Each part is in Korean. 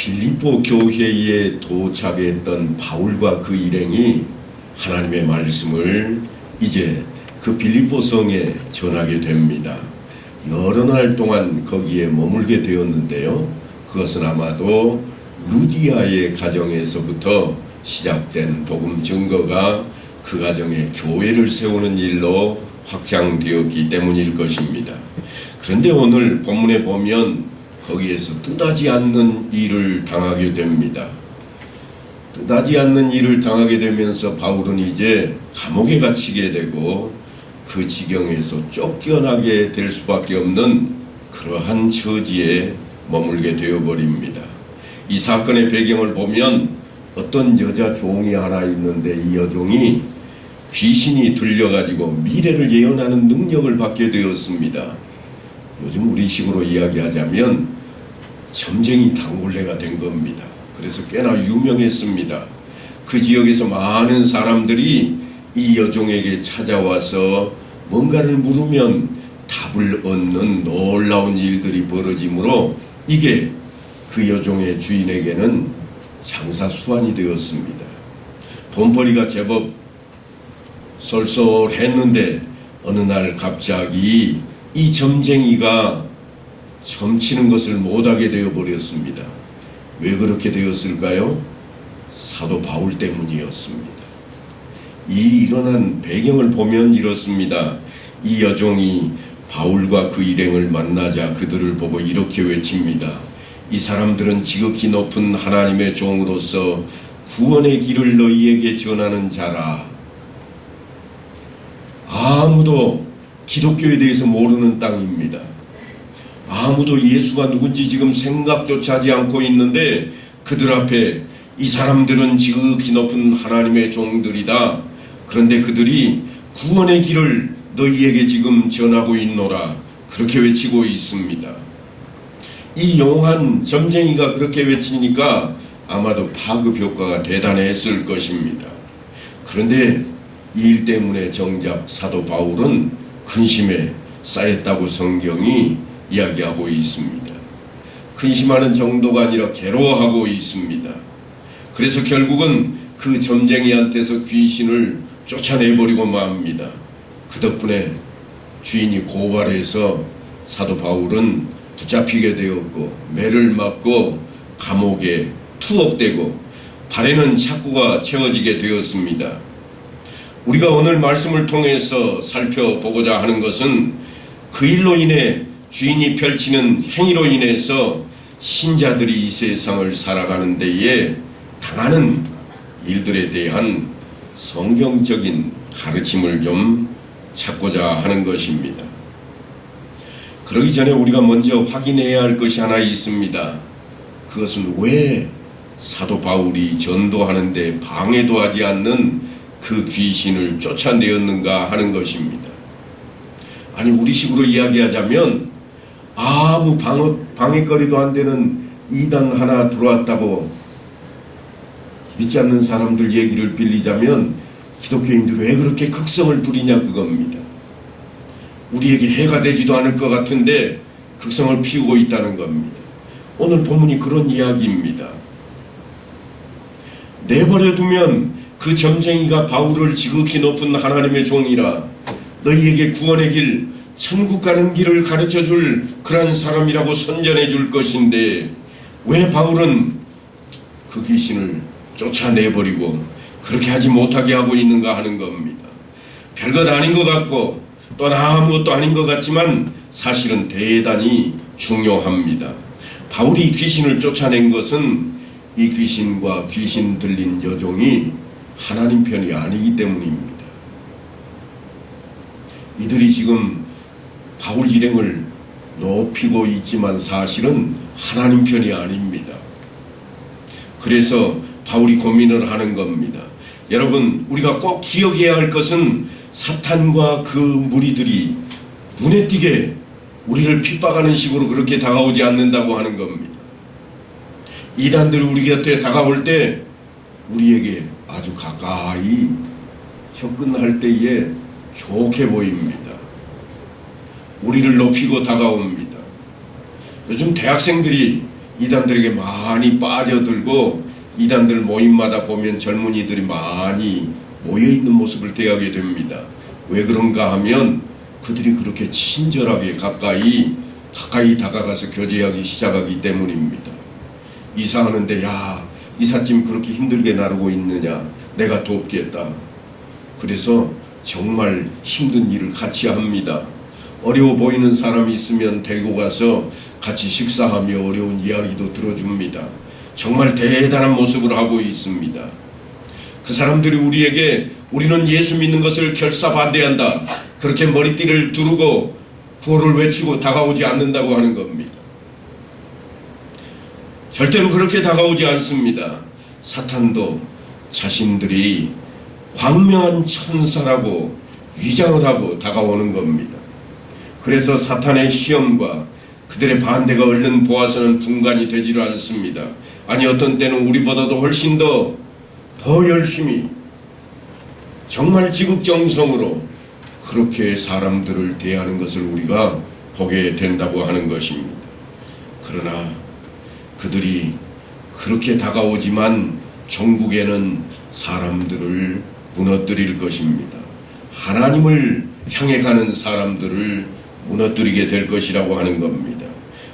빌립보 교회에 도착했던 바울과 그 일행이 하나님의 말씀을 이제 그 빌립보 성에 전하게 됩니다. 여러 날 동안 거기에 머물게 되었는데요. 그것은 아마도 루디아의 가정에서부터 시작된 복음 증거가 그 가정에 교회를 세우는 일로 확장되었기 때문일 것입니다. 그런데 오늘 본문에 보면 거기에서 뜻하지 않는 일을 당하게 됩니다. 뜻하지 않는 일을 당하게 되면서 바울은 이제 감옥에 갇히게 되고 그 지경에서 쫓겨나게 될 수밖에 없는 그러한 처지에 머물게 되어버립니다. 이 사건의 배경을 보면 어떤 여자 종이 하나 있는데 이 여종이 귀신이 들려가지고 미래를 예언하는 능력을 받게 되었습니다. 요즘 우리식으로 이야기하자면 점쟁이 당굴레가 된 겁니다. 그래서 꽤나 유명했습니다. 그 지역에서 많은 사람들이 이 여종에게 찾아와서 뭔가를 물으면 답을 얻는 놀라운 일들이 벌어지므로 이게 그 여종의 주인에게는 장사수완이 되었습니다. 돈벌이가 제법 쏠쏠했는데 어느 날 갑자기 이 점쟁이가 점치는 것을 못하게 되어버렸습니다. 왜 그렇게 되었을까요? 사도 바울 때문이었습니다. 이 일어난 배경을 보면 이렇습니다. 이 여종이 바울과 그 일행을 만나자 그들을 보고 이렇게 외칩니다. 이 사람들은 지극히 높은 하나님의 종으로서 구원의 길을 너희에게 전하는 자라. 아무도 기독교에 대해서 모르는 땅입니다. 아무도 예수가 누군지 지금 생각조차 하지 않고 있는데 그들 앞에 이 사람들은 지극히 높은 하나님의 종들이다. 그런데 그들이 구원의 길을 너희에게 지금 전하고 있노라. 그렇게 외치고 있습니다. 이 용한 점쟁이가 그렇게 외치니까 아마도 파급 효과가 대단했을 것입니다. 그런데 이 일 때문에 정작 사도 바울은 근심에 쌓였다고 성경이 이야기하고 있습니다. 근심하는 정도가 아니라 괴로워하고 있습니다. 그래서 결국은 그 점쟁이한테서 귀신을 쫓아내버리고 맙니다. 그 덕분에 주인이 고발해서 사도 바울은 붙잡히게 되었고 매를 맞고 감옥에 투옥되고 발에는 착고가 채워지게 되었습니다. 우리가 오늘 말씀을 통해서 살펴보고자 하는 것은 그 일로 인해 주인이 펼치는 행위로 인해서 신자들이 이 세상을 살아가는 데에 당하는 일들에 대한 성경적인 가르침을 좀 찾고자 하는 것입니다. 그러기 전에 우리가 먼저 확인해야 할 것이 하나 있습니다. 그것은 왜 사도 바울이 전도하는 데 방해도 하지 않는 그 귀신을 쫓아내었는가 하는 것입니다. 아니 우리식으로 이야기하자면 아무 방해거리도 안 되는 이단 하나 들어왔다고 믿지 않는 사람들 얘기를 빌리자면 기독교인들이 왜 그렇게 극성을 부리냐 그겁니다. 우리에게 해가 되지도 않을 것 같은데 극성을 피우고 있다는 겁니다. 오늘 본문이 그런 이야기입니다. 내버려 두면 그 점쟁이가 바울을 지극히 높은 하나님의 종이라 너희에게 구원의 길, 천국 가는 길을 가르쳐줄 그런 사람이라고 선전해 줄 것인데 왜 바울은 그 귀신을 쫓아내버리고 그렇게 하지 못하게 하고 있는가 하는 겁니다. 별것 아닌 것 같고 또 아무것도 아닌 것 같지만 사실은 대단히 중요합니다. 바울이 귀신을 쫓아낸 것은 이 귀신과 귀신 들린 여종이 하나님 편이 아니기 때문입니다. 이들이 지금 바울 일행을 높이고 있지만 사실은 하나님 편이 아닙니다. 그래서 바울이 고민을 하는 겁니다. 여러분 우리가 꼭 기억해야 할 것은 사탄과 그 무리들이 눈에 띄게 우리를 핍박하는 식으로 그렇게 다가오지 않는다고 하는 겁니다. 이단들이 우리 곁에 다가올 때 우리에게 아주 가까이 접근할 때에 좋게 보입니다. 우리를 높이고 다가옵니다. 요즘 대학생들이 이단들에게 많이 빠져들고 이단들 모임마다 보면 젊은이들이 많이 모여있는 모습을 대하게 됩니다. 왜 그런가 하면 그들이 그렇게 친절하게 가까이 다가가서 교제하기 시작하기 때문입니다. 이사하는데 야, 이삿짐 그렇게 힘들게 나르고 있느냐, 내가 돕겠다. 그래서 정말 힘든 일을 같이 합니다. 어려워 보이는 사람이 있으면 데리고 가서 같이 식사하며 어려운 이야기도 들어줍니다. 정말 대단한 모습을 하고 있습니다. 그 사람들이 우리에게 우리는 예수 믿는 것을 결사반대한다, 그렇게 머리띠를 두르고 구호를 외치고 다가오지 않는다고 하는 겁니다. 절대로 그렇게 다가오지 않습니다. 사탄도 자신들이 광명한 천사라고 위장을 하고 다가오는 겁니다. 그래서 사탄의 시험과 그들의 반대가 얼른 보아서는 분간이 되지를 않습니다. 아니, 어떤 때는 우리보다도 훨씬 더 열심히 정말 지극정성으로 그렇게 사람들을 대하는 것을 우리가 보게 된다고 하는 것입니다. 그러나 그들이 그렇게 다가오지만 종국에는 사람들을 무너뜨릴 것입니다. 하나님을 향해 가는 사람들을 무너뜨리게 될 것이라고 하는 겁니다.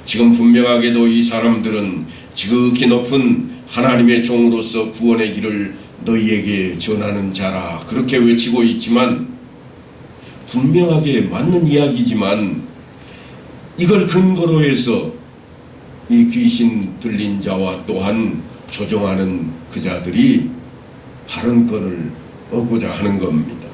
지금 분명하게도 이 사람들은 지극히 높은 하나님의 종으로서 구원의 길을 너희에게 전하는 자라, 그렇게 외치고 있지만, 분명하게 맞는 이야기지만 이걸 근거로 해서 이 귀신 들린 자와 또한 조종하는 그 자들이 발언권을 얻고자 하는 겁니다.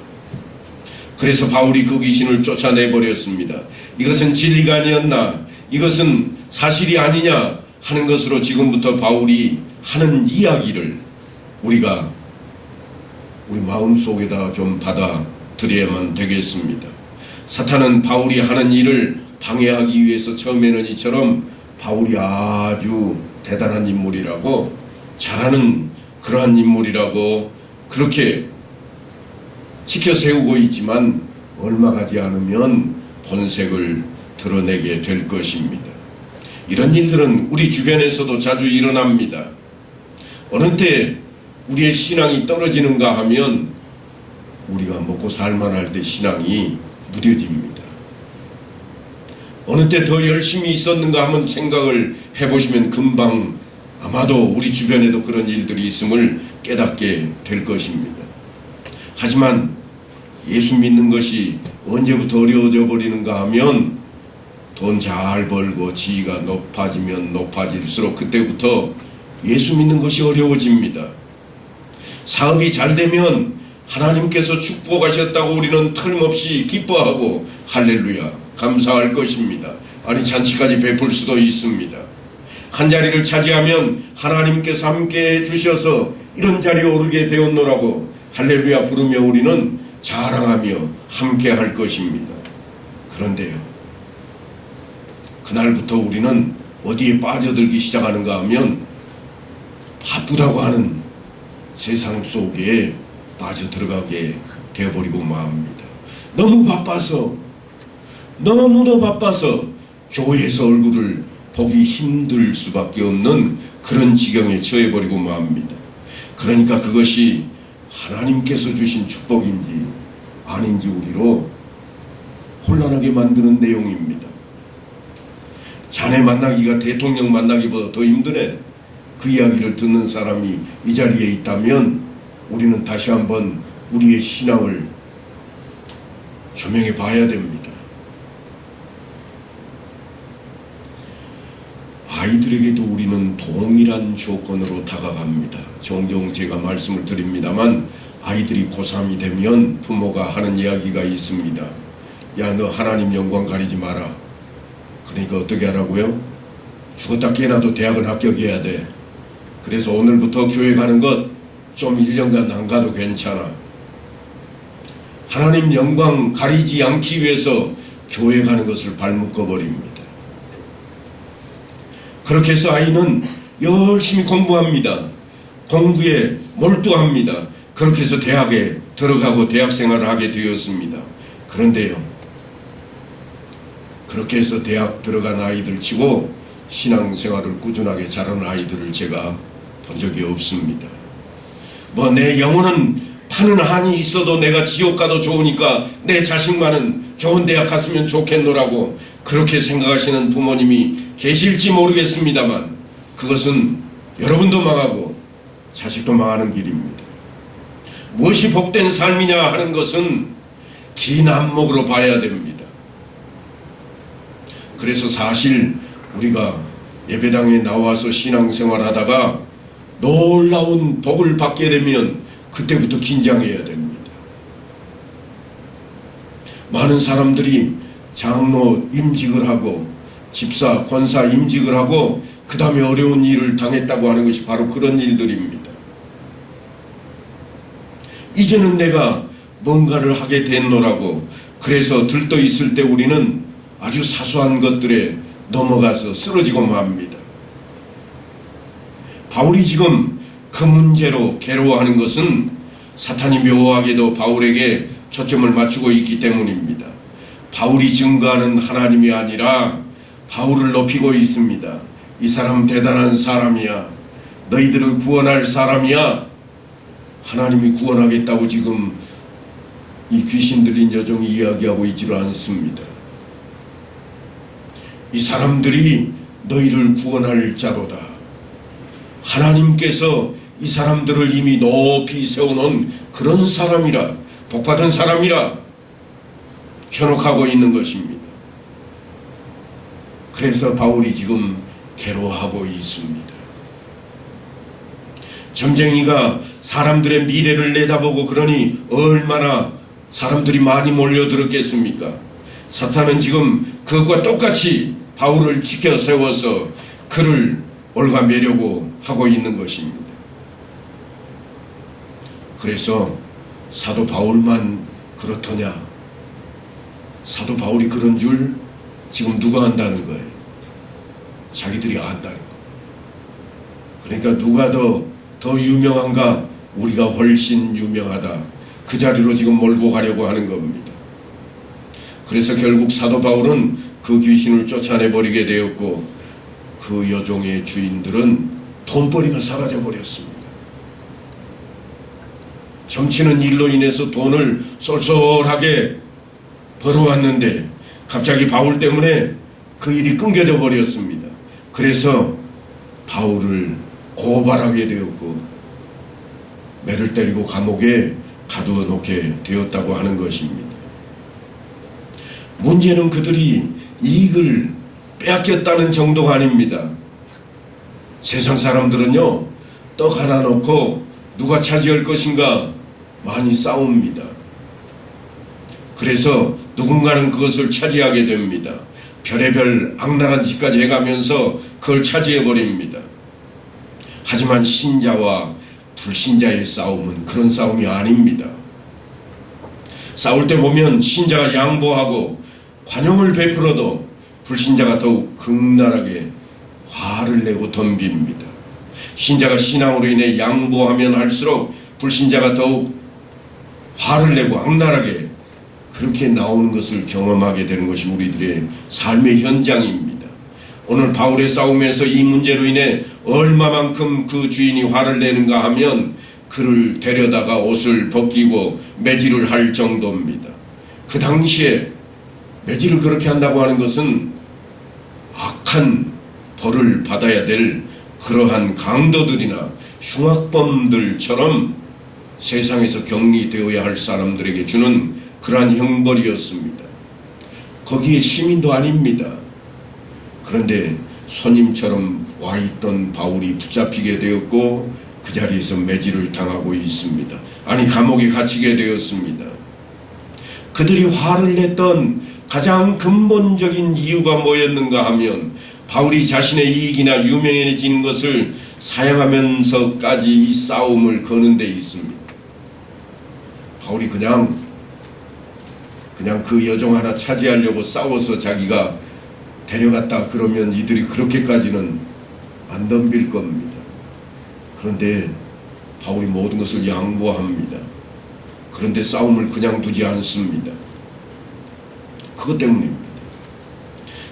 그래서 바울이 그 귀신을 쫓아내버렸습니다. 이것은 진리가 아니었나, 이것은 사실이 아니냐 하는 것으로 지금부터 바울이 하는 이야기를 우리가 우리 마음속에다 좀 받아들여야만 되겠습니다. 사탄은 바울이 하는 일을 방해하기 위해서 처음에는 이처럼 바울이 아주 대단한 인물이라고, 잘하는 그러한 인물이라고 그렇게 지켜 세우고 있지만 얼마 가지 않으면 본색을 드러내게 될 것입니다. 이런 일들은 우리 주변에서도 자주 일어납니다. 어느 때 우리의 신앙이 떨어지는가 하면 우리가 먹고 살만할 때 신앙이 무뎌집니다. 어느 때 더 열심히 있었는가 하면 생각을 해보시면 금방 아마도 우리 주변에도 그런 일들이 있음을 깨닫게 될 것입니다. 하지만 예수 믿는 것이 언제부터 어려워져 버리는가 하면 돈 잘 벌고 지위가 높아지면 높아질수록 그때부터 예수 믿는 것이 어려워집니다. 사업이 잘 되면 하나님께서 축복하셨다고 우리는 틀림없이 기뻐하고 할렐루야 감사할 것입니다. 아니, 잔치까지 베풀 수도 있습니다. 한 자리를 차지하면 하나님께서 함께 해주셔서 이런 자리에 오르게 되었노라고 할렐루야 부르며 우리는 자랑하며 함께 할 것입니다. 그런데요, 그날부터 우리는 어디에 빠져들기 시작하는가 하면 바쁘다고 하는 세상 속에 빠져들어가게 되어버리고 맙니다. 너무도 바빠서 교회에서 얼굴을 보기 힘들 수밖에 없는 그런 지경에 처해버리고 맙니다. 그러니까 그것이 하나님께서 주신 축복인지 아닌지 우리로 혼란하게 만드는 내용입니다. 자네 만나기가 대통령 만나기보다 더 힘드네. 그 이야기를 듣는 사람이 이 자리에 있다면 우리는 다시 한번 우리의 신앙을 조명해 봐야 됩니다. 아이들에게도 우리는 동일한 조건으로 다가갑니다. 종종 제가 말씀을 드립니다만 아이들이 고3이 되면 부모가 하는 이야기가 있습니다. 야, 너 하나님 영광 가리지 마라. 그러니까 어떻게 하라고요? 죽었다 깨어나도 대학은 합격해야 돼. 그래서 오늘부터 교회 가는 것 좀 1년간 안 가도 괜찮아. 하나님 영광 가리지 않기 위해서 교회 가는 것을 발묶어 버립니다. 그렇게 해서 아이는 열심히 공부합니다. 공부에 몰두합니다. 그렇게 해서 대학에 들어가고 대학생활을 하게 되었습니다. 그런데요, 그렇게 해서 대학 들어간 아이들 치고 신앙생활을 꾸준하게 잘하는 아이들을 제가 본 적이 없습니다. 뭐 내 영혼은 파는 한이 있어도 내가 지옥 가도 좋으니까 내 자식만은 좋은 대학 갔으면 좋겠노라고 그렇게 생각하시는 부모님이 계실지 모르겠습니다만 그것은 여러분도 망하고 자식도 망하는 길입니다. 무엇이 복된 삶이냐 하는 것은 긴 안목으로 봐야 됩니다. 그래서 사실 우리가 예배당에 나와서 신앙생활하다가 놀라운 복을 받게 되면 그때부터 긴장해야 됩니다. 많은 사람들이 장로 임직을 하고 집사, 권사 임직을 하고 그 다음에 어려운 일을 당했다고 하는 것이 바로 그런 일들입니다. 이제는 내가 뭔가를 하게 됐노라고 그래서 들떠 있을 때 우리는 아주 사소한 것들에 넘어가서 쓰러지고 맙니다. 바울이 지금 그 문제로 괴로워하는 것은 사탄이 묘하게도 바울에게 초점을 맞추고 있기 때문입니다. 바울이 증거하는 하나님이 아니라 바울을 높이고 있습니다. 이 사람 대단한 사람이야. 너희들을 구원할 사람이야. 하나님이 구원하겠다고 지금 이 귀신 들린 여종이 이야기하고 있지를 않습니다. 이 사람들이 너희를 구원할 자로다. 하나님께서 이 사람들을 이미 높이 세워놓은 그런 사람이라, 복받은 사람이라 현혹하고 있는 것입니다. 그래서 바울이 지금 괴로워하고 있습니다. 점쟁이가 사람들의 미래를 내다보고 그러니 얼마나 사람들이 많이 몰려들었겠습니까? 사탄은 지금 그것과 똑같이 바울을 지켜 세워서 그를 올가매려고 하고 있는 것입니다. 그래서 사도 바울만 그렇더냐? 사도 바울이 그런 줄 지금 누가 안다는 거예요? 자기들이 안다는 거. 그러니까 누가 더 유명한가? 우리가 훨씬 유명하다. 그 자리로 지금 몰고 가려고 하는 겁니다. 그래서 결국 사도 바울은 그 귀신을 쫓아내버리게 되었고 그 여종의 주인들은 돈벌이가 사라져 버렸습니다. 점치는 일로 인해서 돈을 쏠쏠하게 벌어왔는데 갑자기 바울 때문에 그 일이 끊겨져 버렸습니다. 그래서 바울을 고발하게 되었고 매를 때리고 감옥에 가두어 놓게 되었다고 하는 것입니다. 문제는 그들이 이익을 빼앗겼다는 정도가 아닙니다. 세상 사람들은요, 떡 하나 놓고 누가 차지할 것인가 많이 싸웁니다. 그래서 누군가는 그것을 차지하게 됩니다. 별의별 악랄한 짓까지 해가면서 그걸 차지해버립니다. 하지만 신자와 불신자의 싸움은 그런 싸움이 아닙니다. 싸울 때 보면 신자가 양보하고 관용을 베풀어도 불신자가 더욱 극렬하게 화를 내고 덤빕니다. 신자가 신앙으로 인해 양보하면 할수록 불신자가 더욱 화를 내고 악랄하게 그렇게 나오는 것을 경험하게 되는 것이 우리들의 삶의 현장입니다. 오늘 바울의 싸움에서 이 문제로 인해 얼마만큼 그 주인이 화를 내는가 하면 그를 데려다가 옷을 벗기고 매질을 할 정도입니다. 그 당시에 매질을 그렇게 한다고 하는 것은 악한 벌을 받아야 될 그러한 강도들이나 흉악범들처럼 세상에서 격리되어야 할 사람들에게 주는 그러한 형벌이었습니다. 거기에 시민도 아닙니다. 그런데 손님처럼 와있던 바울이 붙잡히게 되었고 그 자리에서 매질을 당하고 있습니다. 아니 감옥에 갇히게 되었습니다. 그들이 화를 냈던 가장 근본적인 이유가 뭐였는가 하면 바울이 자신의 이익이나 유명해지는 것을 사양하면서까지 이 싸움을 거는 데 있습니다. 바울이 그냥 그 여종 하나 차지하려고 싸워서 자기가 데려갔다 그러면 이들이 그렇게까지는 안 덤빌 겁니다. 그런데 바울이 모든 것을 양보합니다. 그런데 싸움을 그냥 두지 않습니다. 그것 때문입니다.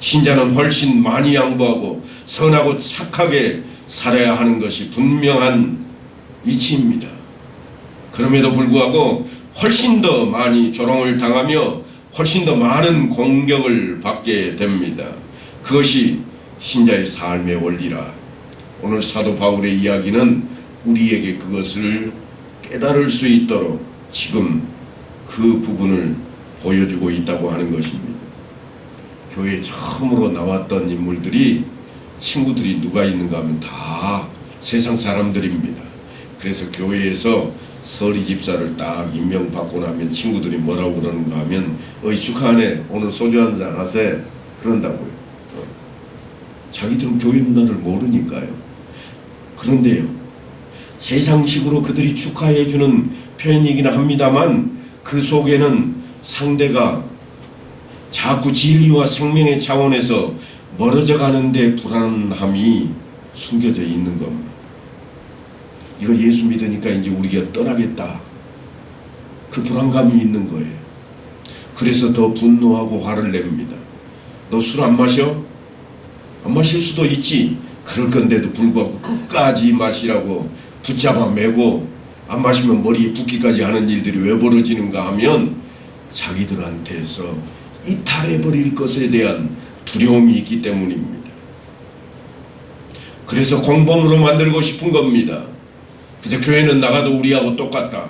신자는 훨씬 많이 양보하고 선하고 착하게 살아야 하는 것이 분명한 이치입니다. 그럼에도 불구하고 훨씬 더 많이 조롱을 당하며 훨씬 더 많은 공격을 받게 됩니다. 그것이 신자의 삶의 원리라. 오늘 사도 바울의 이야기는 우리에게 그것을 깨달을 수 있도록 지금 그 부분을 보여주고 있다고 하는 것입니다. 교회에 처음으로 나왔던 인물들이 친구들이 누가 있는가 하면 다 세상 사람들입니다. 그래서 교회에서 서리 집사를 딱 임명받고 나면 친구들이 뭐라고 그러는가 하면 어이 축하하네, 오늘 소주 한잔 하세, 그런다고요. 자기들은 교회 문화를 모르니까요. 그런데요, 세상식으로 그들이 축하해주는 표현이긴 합니다만 그 속에는 상대가 자꾸 진리와 생명의 차원에서 멀어져 가는데 불안함이 숨겨져 있는 겁니다. 이거 예수 믿으니까 이제 우리가 떠나겠다, 그 불안감이 있는 거예요. 그래서 더 분노하고 화를 냅니다. 너 술 안 마셔? 안 마실 수도 있지. 그럴 건데도 불구하고 끝까지 마시라고 붙잡아 매고 안 마시면 머리에 붓기까지 하는 일들이 왜 벌어지는가 하면 자기들한테서 이탈해버릴 것에 대한 두려움이 있기 때문입니다. 그래서 공범으로 만들고 싶은 겁니다. 그저 교회는 나가도 우리하고 똑같다,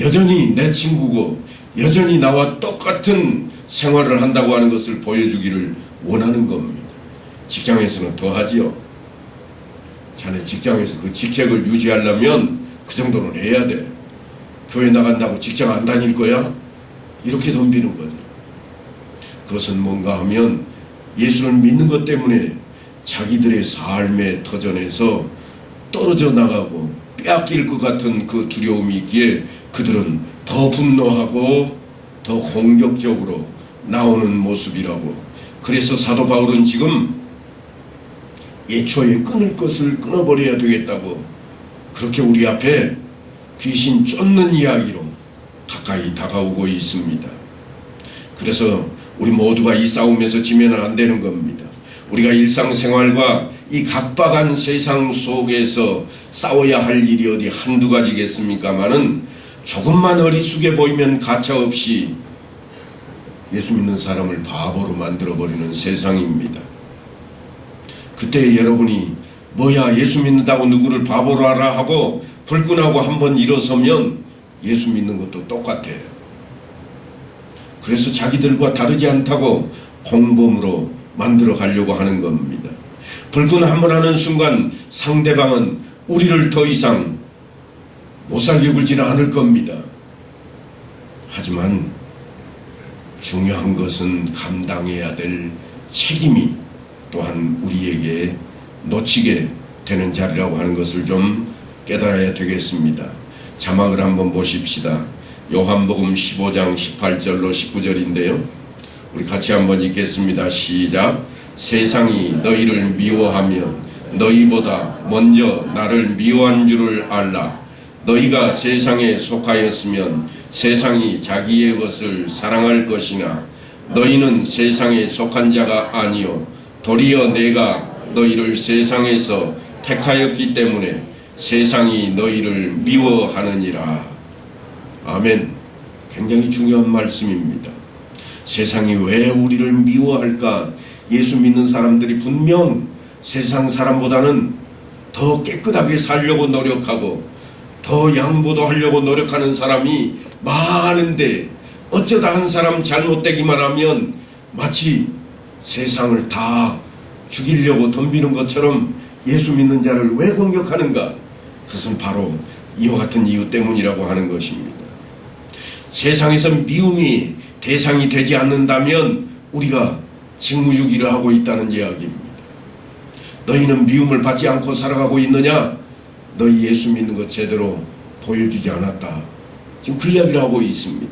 여전히 내 친구고 여전히 나와 똑같은 생활을 한다고 하는 것을 보여주기를 원하는 겁니다. 직장에서는 더 하지요. 자네 직장에서 그 직책을 유지하려면 그 정도는 해야 돼. 교회 나간다고 직장 안 다닐 거야? 이렇게 덤비는 거죠. 그것은 뭔가 하면 예수를 믿는 것 때문에 자기들의 삶의 터전에서 떨어져 나가고 빼앗길 것 같은 그 두려움이 있기에 그들은 더 분노하고 더 공격적으로 나오는 모습이라고. 그래서 사도 바울은 지금 애초에 끊을 것을 끊어버려야 되겠다고 그렇게 우리 앞에 귀신 쫓는 이야기로 가까이 다가오고 있습니다. 그래서 우리 모두가 이 싸움에서 지면 안 되는 겁니다. 우리가 일상생활과 이 각박한 세상 속에서 싸워야 할 일이 어디 한두 가지겠습니까마는 조금만 어리숙해 보이면 가차없이 예수 믿는 사람을 바보로 만들어버리는 세상입니다. 그때 여러분이 뭐야 예수 믿는다고 누구를 바보로 하라 하고 불끈하고 한번 일어서면 예수 믿는 것도 똑같아요. 그래서 자기들과 다르지 않다고 공범으로 만들어 가려고 하는 겁니다. 불끈 한번 하는 순간 상대방은 우리를 더 이상 못 살게 굴지는 않을 겁니다. 하지만 중요한 것은 감당해야 될 책임이 또한 우리에게 놓치게 되는 자리라고 하는 것을 좀 깨달아야 되겠습니다. 자막을 한번 보십시다. 요한복음 15장 18절로 19절인데요. 우리 같이 한번 읽겠습니다. 시작. 세상이 너희를 미워하면 너희보다 먼저 나를 미워한 줄을 알라. 너희가 세상에 속하였으면 세상이 자기의 것을 사랑할 것이나 너희는 세상에 속한 자가 아니요 도리어 내가 너희를 세상에서 택하였기 때문에 세상이 너희를 미워하느니라. 아멘. 굉장히 중요한 말씀입니다. 세상이 왜 우리를 미워할까? 예수 믿는 사람들이 분명 세상 사람보다는 더 깨끗하게 살려고 노력하고 더 양보도 하려고 노력하는 사람이 많은데 어쩌다 한 사람 잘못되기만 하면 마치 세상을 다 죽이려고 덤비는 것처럼 예수 믿는 자를 왜 공격하는가? 그것은 바로 이와 같은 이유 때문이라고 하는 것입니다. 세상에서 미움이 대상이 되지 않는다면 우리가 직무유기를 하고 있다는 이야기입니다. 너희는 미움을 받지 않고 살아가고 있느냐? 너희 예수 믿는 것 제대로 보여주지 않았다. 지금 그 이야기를 하고 있습니다.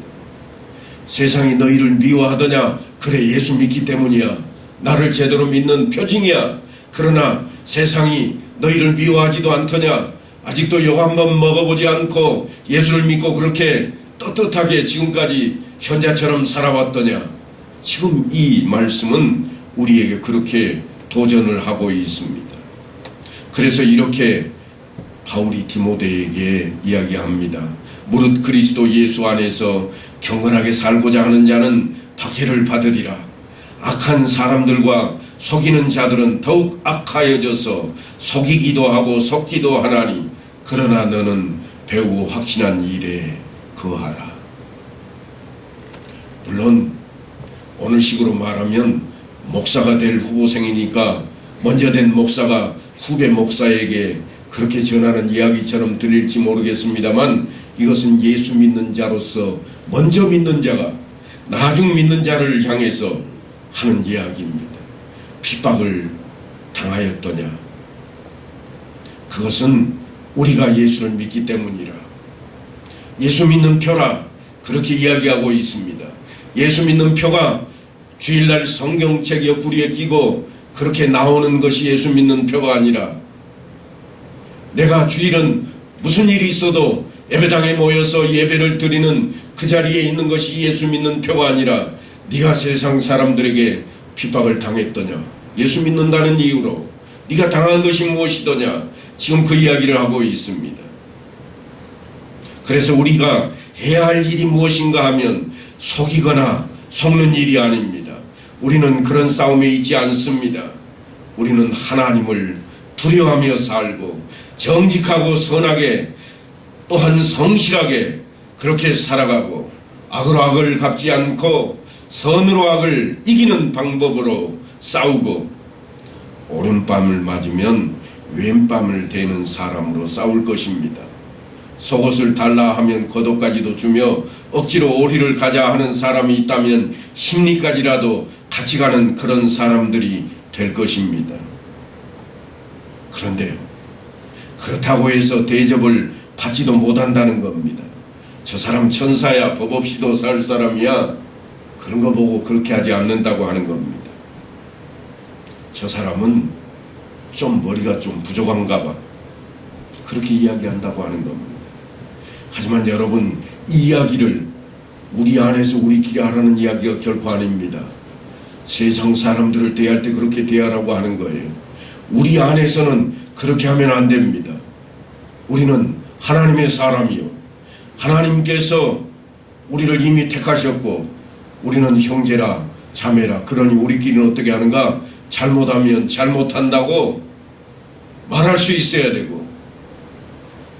세상이 너희를 미워하더냐? 그래, 예수 믿기 때문이야. 나를 제대로 믿는 표징이야. 그러나 세상이 너희를 미워하지도 않더냐? 아직도 욕 한번 먹어보지 않고 예수를 믿고 그렇게 떳떳하게 지금까지 현자처럼 살아왔더냐? 지금 이 말씀은 우리에게 그렇게 도전을 하고 있습니다. 그래서 이렇게 바울이 디모데에게 이야기합니다. 무릇 그리스도 예수 안에서 경건하게 살고자 하는 자는 박해를 받으리라. 악한 사람들과 속이는 자들은 더욱 악하여져서 속이기도 하고 속기도 하나니 그러나 너는 배우고 확신한 일에 거하라. 물론 오늘 식으로 말하면 목사가 될 후보생이니까 먼저 된 목사가 후배 목사에게 그렇게 전하는 이야기처럼 들릴지 모르겠습니다만 이것은 예수 믿는 자로서 먼저 믿는 자가 나중 믿는 자를 향해서 하는 이야기입니다. 핍박을 당하였더냐? 그것은 우리가 예수를 믿기 때문이라. 예수 믿는 표라 그렇게 이야기하고 있습니다. 예수 믿는 표가 주일날 성경책 옆구리에 끼고 그렇게 나오는 것이 예수 믿는 표가 아니라 내가 주일은 무슨 일이 있어도 예배당에 모여서 예배를 드리는 그 자리에 있는 것이 예수 믿는 표가 아니라 네가 세상 사람들에게 핍박을 당했더냐? 예수 믿는다는 이유로 네가 당한 것이 무엇이더냐? 지금 그 이야기를 하고 있습니다. 그래서 우리가 해야 할 일이 무엇인가 하면 속이거나 속는 일이 아닙니다. 우리는 그런 싸움에 있지 않습니다. 우리는 하나님을 두려워하며 살고 정직하고 선하게 또한 성실하게 그렇게 살아가고 악으로 악을 갚지 않고 선으로 악을 이기는 방법으로 싸우고 오른밤을 맞으면 왼밤을 대는 사람으로 싸울 것입니다. 속옷을 달라 하면 겉옷까지도 주며 억지로 오리를 가자 하는 사람이 있다면 심리까지라도 같이 가는 그런 사람들이 될 것입니다. 그런데요, 그렇다고 해서 대접을 받지도 못한다는 겁니다. 저 사람 천사야, 법 없이도 살 사람이야, 그런 거 보고 그렇게 하지 않는다고 하는 겁니다. 저 사람은 좀 머리가 좀 부족한가 봐, 그렇게 이야기한다고 하는 겁니다. 하지만 여러분, 이 이야기를 우리 안에서 우리끼리 하라는 이야기가 결코 아닙니다. 세상 사람들을 대할 때 그렇게 대하라고 하는 거예요. 우리 안에서는 그렇게 하면 안 됩니다. 우리는 하나님의 사람이요, 하나님께서 우리를 이미 택하셨고 우리는 형제라 자매라. 그러니 우리끼리는 어떻게 하는가? 잘못하면 잘못한다고 말할 수 있어야 되고,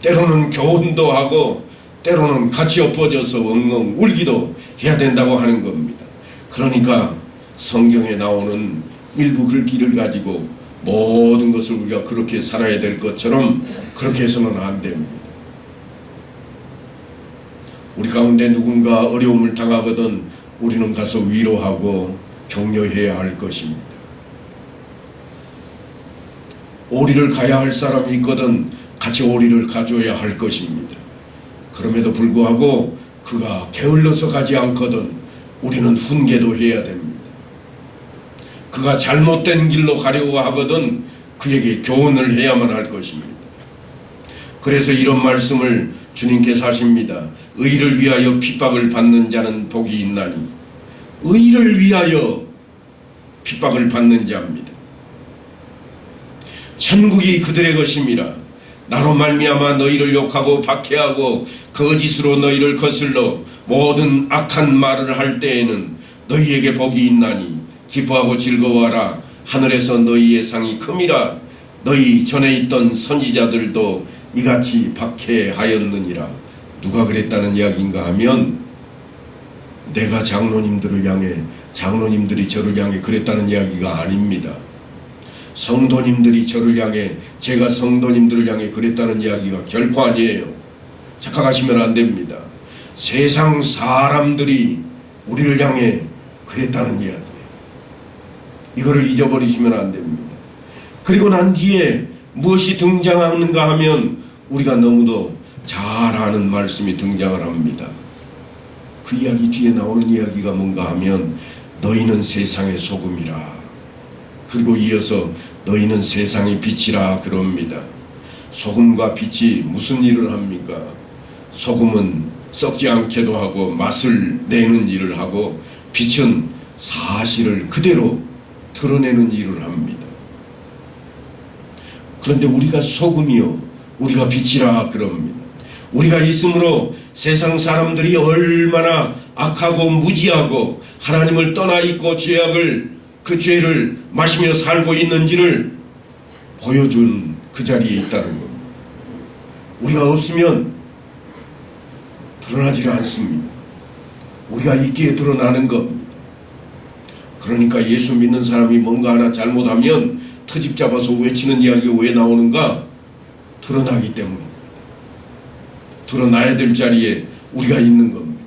때로는 교훈도 하고 때로는 같이 엎어져서 엉엉 울기도 해야 된다고 하는 겁니다. 그러니까 성경에 나오는 일부 글귀를 가지고 모든 것을 우리가 그렇게 살아야 될 것처럼 그렇게 해서는 안 됩니다. 우리 가운데 누군가 어려움을 당하거든 우리는 가서 위로하고 격려해야 할 것입니다. 오리를 가야 할 사람이 있거든 같이 오리를 가줘야 할 것입니다. 그럼에도 불구하고 그가 게을러서 가지 않거든 우리는 훈계도 해야 됩니다. 그가 잘못된 길로 가려고 하거든 그에게 교훈을 해야만 할 것입니다. 그래서 이런 말씀을 주님께서 하십니다. 의를 위하여 핍박을 받는 자는 복이 있나니. 의를 위하여 핍박을 받는 자입니다. 천국이 그들의 것임이라. 나로 말미암아 너희를 욕하고 박해하고 거짓으로 너희를 거슬러 모든 악한 말을 할 때에는 너희에게 복이 있나니 기뻐하고 즐거워하라. 하늘에서 너희의 상이 큼이라. 너희 전에 있던 선지자들도 이같이 박해하였느니라. 누가 그랬다는 이야기인가 하면 내가 장로님들을 향해, 장로님들이 저를 향해 그랬다는 이야기가 아닙니다. 성도님들이 저를 향해, 제가 성도님들을 향해 그랬다는 이야기가 결코 아니에요. 착각하시면 안 됩니다. 세상 사람들이 우리를 향해 그랬다는 이야기예요. 이거를 잊어버리시면 안 됩니다. 그리고 난 뒤에 무엇이 등장하는가 하면 우리가 너무도 잘 아는 말씀이 등장을 합니다. 그 이야기 뒤에 나오는 이야기가 뭔가 하면 너희는 세상의 소금이라. 그리고 이어서 너희는 세상의 빛이라 그럽니다. 소금과 빛이 무슨 일을 합니까? 소금은 썩지 않게도 하고 맛을 내는 일을 하고, 빛은 사실을 그대로 드러내는 일을 합니다. 그런데 우리가 소금이요 우리가 빛이라 그럽니다. 우리가 있으므로 세상 사람들이 얼마나 악하고 무지하고 하나님을 떠나 있고 그 죄를 마시며 살고 있는지를 보여준 그 자리에 있다는 겁니다. 우리가 없으면 드러나지가 않습니다. 우리가 있기에 드러나는 겁니다. 그러니까 예수 믿는 사람이 뭔가 하나 잘못하면 트집 잡아서 외치는 이야기가 왜 나오는가? 드러나기 때문입니다. 드러나야 될 자리에 우리가 있는 겁니다.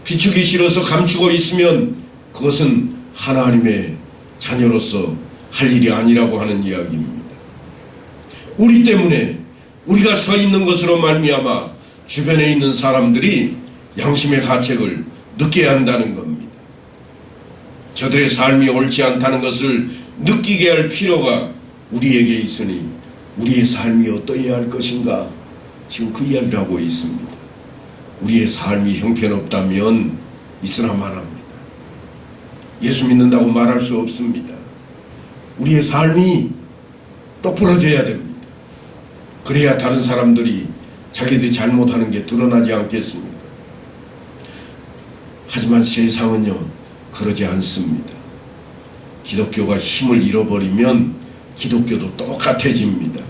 비추기 싫어서 감추고 있으면 그것은 하나님의 자녀로서 할 일이 아니라고 하는 이야기입니다. 우리 때문에 우리가 서 있는 것으로 말미암아 주변에 있는 사람들이 양심의 가책을 느껴야 한다는 겁니다. 저들의 삶이 옳지 않다는 것을 느끼게 할 필요가 우리에게 있으니 우리의 삶이 어떠해야 할 것인가? 지금 그 이야기를 하고 있습니다. 우리의 삶이 형편없다면 있으나만 합니다. 예수 믿는다고 말할 수 없습니다. 우리의 삶이 똑부러져야 됩니다. 그래야 다른 사람들이 자기들이 잘못하는 게 드러나지 않겠습니까? 하지만 세상은요 그러지 않습니다. 기독교가 힘을 잃어버리면 기독교도 똑같아집니다.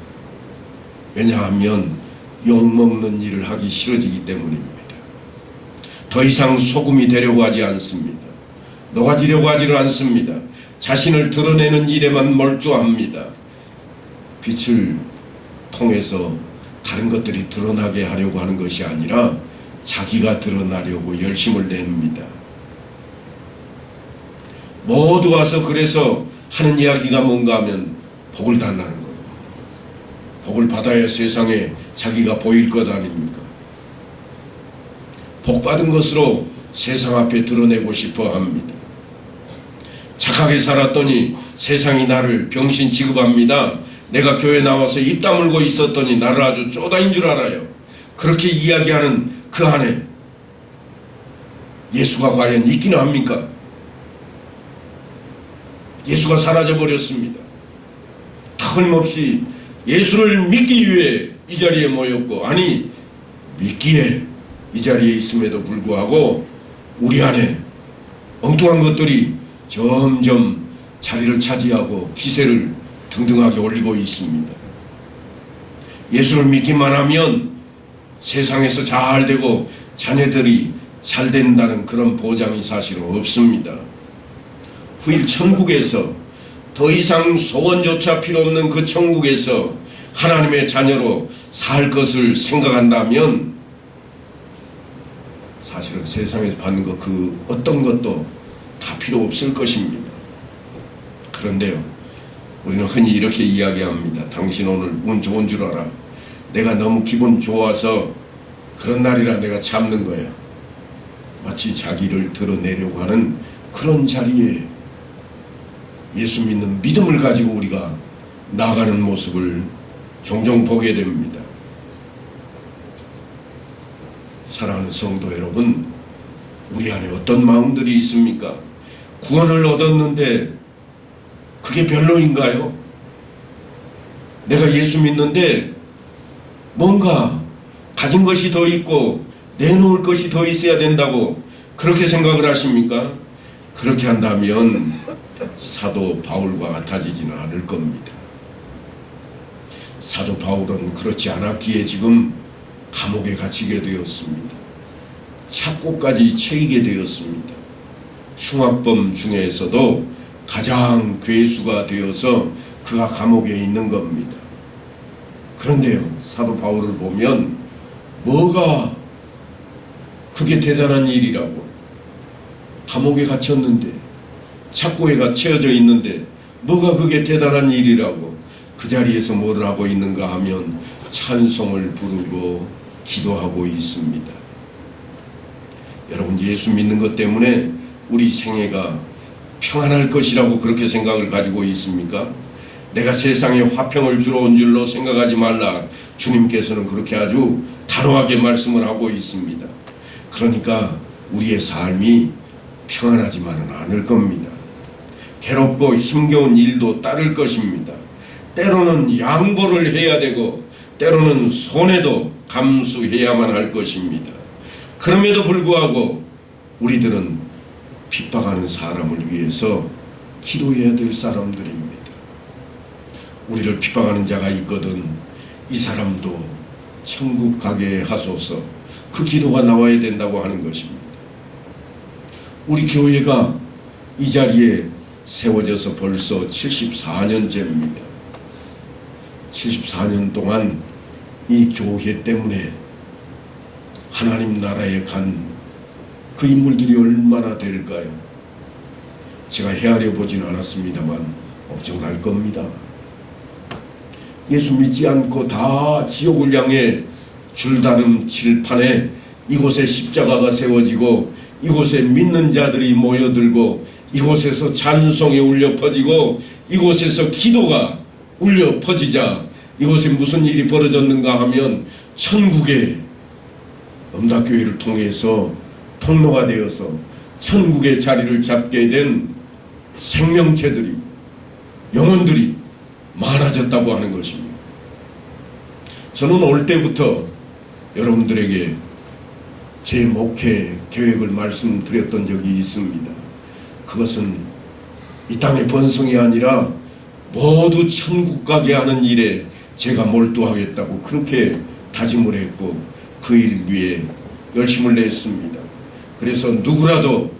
왜냐하면 욕먹는 일을 하기 싫어지기 때문입니다. 더 이상 소금이 되려고 하지 않습니다. 녹아지려고 하지를 않습니다. 자신을 드러내는 일에만 몰두합니다. 빛을 통해서 다른 것들이 드러나게 하려고 하는 것이 아니라 자기가 드러나려고 열심을 냅니다. 모두 와서 그래서 하는 이야기가 뭔가 하면 복을 달라는 겁니다. 복을 받아야 세상에 자기가 보일 것 아닙니까? 복 받은 것으로 세상 앞에 드러내고 싶어 합니다. 착하게 살았더니 세상이 나를 병신 취급합니다. 내가 교회 나와서 입 다물고 있었더니 나를 아주 쪼다인 줄 알아요. 그렇게 이야기하는 그 안에 예수가 과연 있기는 합니까? 예수가 사라져 버렸습니다. 틀림없이 예수를 믿기 위해 이 자리에 모였고, 아니 믿기에 이 자리에 있음에도 불구하고 우리 안에 엉뚱한 것들이 점점 자리를 차지하고 기세를 등등하게 올리고 있습니다. 예수를 믿기만 하면 세상에서 잘 되고 자녀들이 잘 된다는 그런 보장이 사실은 없습니다. 후일 천국에서 더 이상 소원조차 필요 없는 그 천국에서 하나님의 자녀로 살 것을 생각한다면 사실은 세상에서 받는 것 그 어떤 것도 다 필요 없을 것입니다. 그런데요, 우리는 흔히 이렇게 이야기합니다. 당신 오늘 운 좋은 줄 알아. 내가 너무 기분 좋아서 그런 날이라 내가 참는 거야. 마치 자기를 드러내려고 하는 그런 자리에 예수 믿는 믿음을 가지고 우리가 나가는 모습을 종종 보게 됩니다. 사랑하는 성도 여러분, 우리 안에 어떤 마음들이 있습니까? 구원을 얻었는데 그게 별로인가요? 내가 예수 믿는데 뭔가 가진 것이 더 있고 내놓을 것이 더 있어야 된다고 그렇게 생각을 하십니까? 그렇게 한다면 사도 바울과 같아지지는 않을 겁니다. 사도 바울은 그렇지 않았기에 지금 감옥에 갇히게 되었습니다. 착고까지 채이게 되었습니다. 흉악범 중에서도 가장 괴수가 되어서 그가 감옥에 있는 겁니다. 그런데요, 사도 바울을 보면 뭐가 그게 대단한 일이라고, 감옥에 갇혔는데 착고에 채워져 있는데 뭐가 그게 대단한 일이라고 그 자리에서 뭐를 하고 있는가 하면 찬송을 부르고 기도하고 있습니다. 여러분, 예수 믿는 것 때문에 우리 생애가 평안할 것이라고 그렇게 생각을 가지고 있습니까? 내가 세상에 화평을 주러 온 줄로 생각하지 말라. 주님께서는 그렇게 아주 단호하게 말씀을 하고 있습니다. 그러니까 우리의 삶이 평안하지만은 않을 겁니다. 괴롭고 힘겨운 일도 따를 것입니다. 때로는 양보를 해야 되고 때로는 손해도 감수해야만 할 것입니다. 그럼에도 불구하고 우리들은 핍박하는 사람을 위해서 기도해야 될 사람들입니다. 우리를 핍박하는 자가 있거든 이 사람도 천국 가게 하소서, 그 기도가 나와야 된다고 하는 것입니다. 우리 교회가 이 자리에 세워져서 벌써 74년째입니다. 74년 동안 이 교회 때문에 하나님 나라에 간 그 인물들이 얼마나 될까요? 제가 헤아려 보진 않았습니다만 엄청날 겁니다. 예수 믿지 않고 다 지옥을 향해 줄다름 칠판에 이곳에 십자가가 세워지고 이곳에 믿는 자들이 모여들고 이곳에서 찬송이 울려 퍼지고 이곳에서 기도가 울려 퍼지자 이곳에 무슨 일이 벌어졌는가 하면 천국의 엄다교회를 통해서 통로가 되어서 천국의 자리를 잡게 된 생명체들이, 영혼들이 많아졌다고 하는 것입니다. 저는 올 때부터 여러분들에게 제 목회 계획을 말씀드렸던 적이 있습니다. 그것은 이 땅의 번성이 아니라 모두 천국 가게 하는 일에 제가 몰두하겠다고 그렇게 다짐을 했고 그 일 위에 열심을 냈습니다. 그래서 누구라도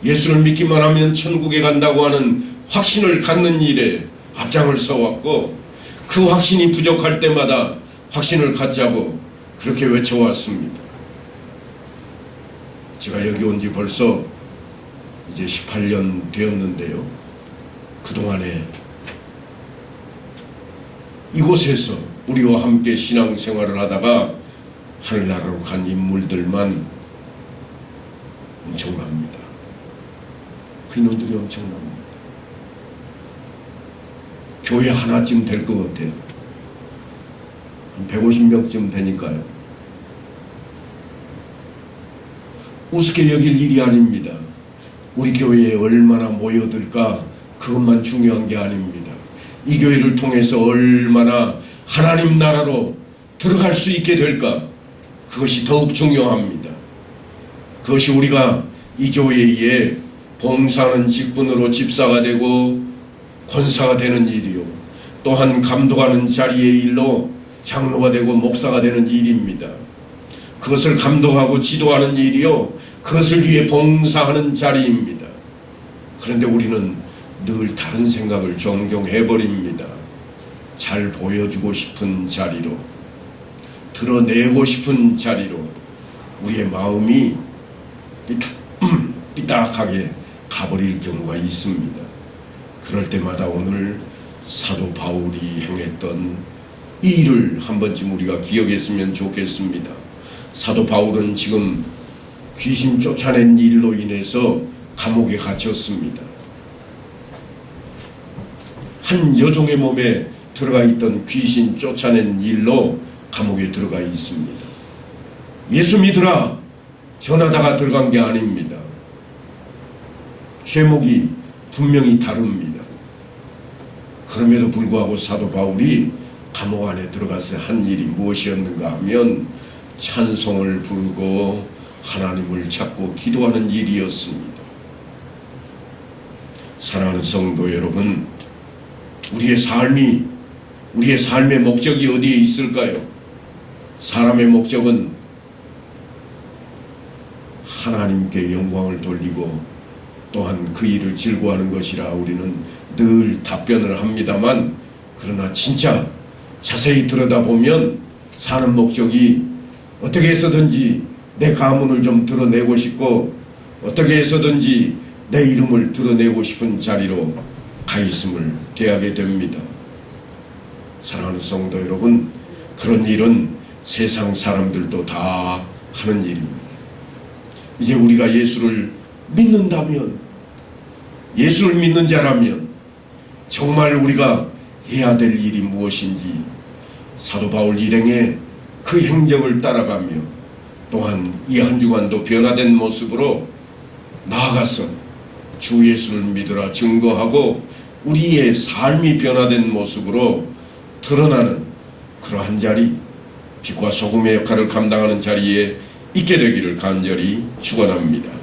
예수를 믿기만 하면 천국에 간다고 하는 확신을 갖는 일에 앞장을 서왔고 그 확신이 부족할 때마다 확신을 갖자고 그렇게 외쳐왔습니다. 제가 여기 온 지 벌써 이제 18년 되었는데요. 그동안에 이곳에서 우리와 함께 신앙생활을 하다가 하늘나라로 간 인물들만 엄청납니다. 그 인원들이 엄청납니다. 교회 하나쯤 될 것 같아요. 한 150명쯤 되니까요. 우습게 여길 일이 아닙니다. 우리 교회에 얼마나 모여들까 그것만 중요한 게 아닙니다. 이 교회를 통해서 얼마나 하나님 나라로 들어갈 수 있게 될까 그것이 더욱 중요합니다. 그것이 우리가 이 교회에 봉사하는 직분으로 집사가 되고 권사가 되는 일이요, 또한 감독하는 자리의 일로 장로가 되고 목사가 되는 일입니다. 그것을 감독하고 지도하는 일이요, 그것을 위해 봉사하는 자리입니다. 그런데 우리는 늘 다른 생각을 종종 해버립니다. 잘 보여주고 싶은 자리로, 드러내고 싶은 자리로 우리의 마음이 삐딱하게 가버릴 경우가 있습니다. 그럴 때마다 오늘 사도 바울이 행했던 이 일을 한 번쯤 우리가 기억했으면 좋겠습니다. 사도 바울은 지금 귀신 쫓아낸 일로 인해서 감옥에 갇혔습니다. 한 여종의 몸에 들어가 있던 귀신 쫓아낸 일로 감옥에 들어가 있습니다. 예수 믿으라 전하다가 들어간 게 아닙니다. 제목이 분명히 다릅니다. 그럼에도 불구하고 사도 바울이 감옥 안에 들어가서 한 일이 무엇이었는가 하면 찬송을 부르고 하나님을 찾고 기도하는 일이었습니다. 사랑하는 성도 여러분, 우리의 삶의 목적이 어디에 있을까요? 사람의 목적은 하나님께 영광을 돌리고 또한 그 일을 즐거워하는 것이라 우리는 늘 답변을 합니다만, 그러나 진짜 자세히 들여다보면 사는 목적이 어떻게 해서든지 내 가문을 좀 드러내고 싶고 어떻게 해서든지 내 이름을 드러내고 싶은 자리로 가 있음을 대하게 됩니다. 사랑하는 성도 여러분, 그런 일은 세상 사람들도 다 하는 일입니다. 이제 우리가 예수를 믿는다면, 예수를 믿는 자라면 정말 우리가 해야 될 일이 무엇인지 사도 바울 일행의 그 행적을 따라가며 또한 이 한 주간도 변화된 모습으로 나아가서 주 예수를 믿으라 증거하고 우리의 삶이 변화된 모습으로 드러나는 그러한 자리, 빛과 소금의 역할을 감당하는 자리에 있게 되기를 간절히 축원합니다.